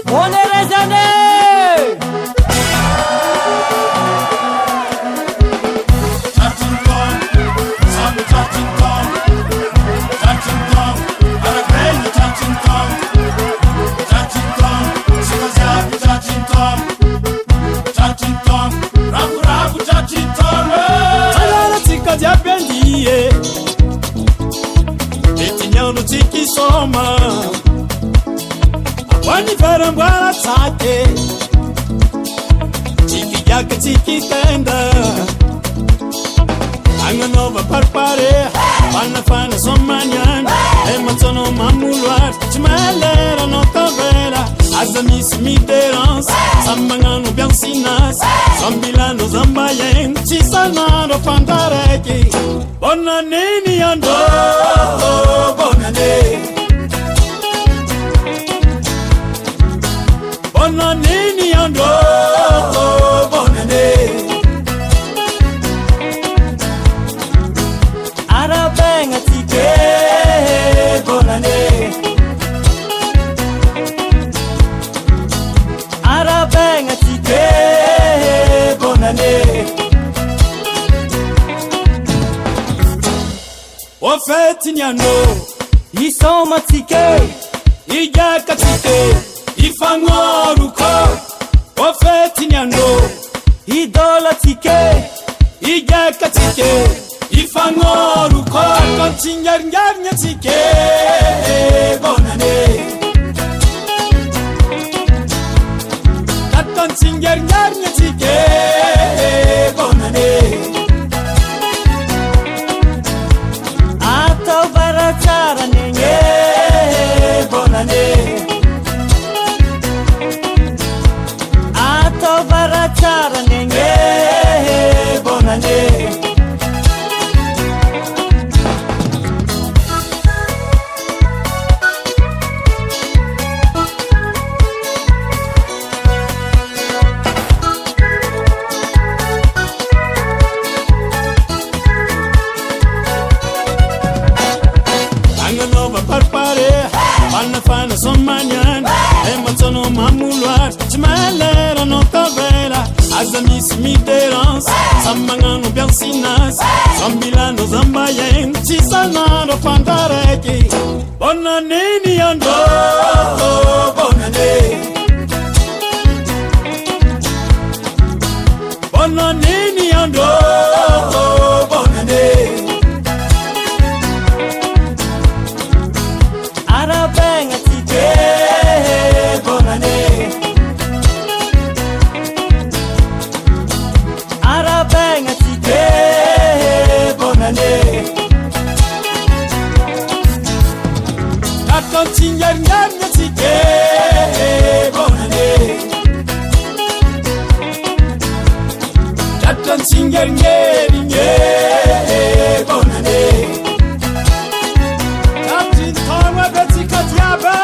On est raisonné. Tiki soma Wani farambara sake Tiki yaka tiki tenda Anganova parpare Fana fana somanyan Ematono mamulwar Chimalera no tavera Azamis miterans Sambangano biansinas Sambilano zambayen Chisanaro fantareki Bonanini ando Bonanini ando bonane Arabenga tike bonane Arabenga tike bonane O fetinyano Isoma tike Ijaka tike Ifangoruko Ofetinyano Idola tike Ijaka tike Ifangoruko Kontingarngarnya tike Bonane Kontingarngarnya tike Bonane Atau baracara nenge Bonane Barachara nenge bonane Anganova parpare Fana fana somanyan Ematono mamulwar Chimalera no tavera Azamis miterans Sambangano biansinas Sambilano zambayen Chisanaro fantareki Bonanini ando bonane Bonanini ando bonane Arabenga tike bonane Arabenga tike bonane Kakontingarngarnya tike bonane Kakontingarngarnya bonane Captain Toma Betika Diabe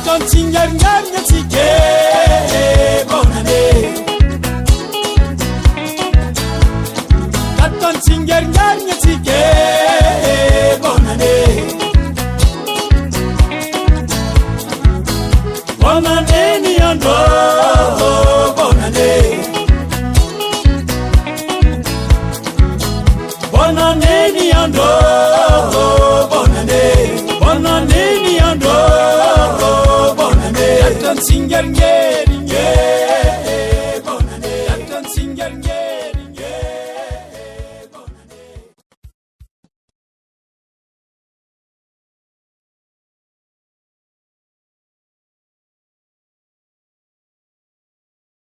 Kontingarngarnya tike bonane Kontingarngarnya tike bonane Bonane ni ando bonane Bonane ni ando bonane Bonane ni ando Bonane, I don't sing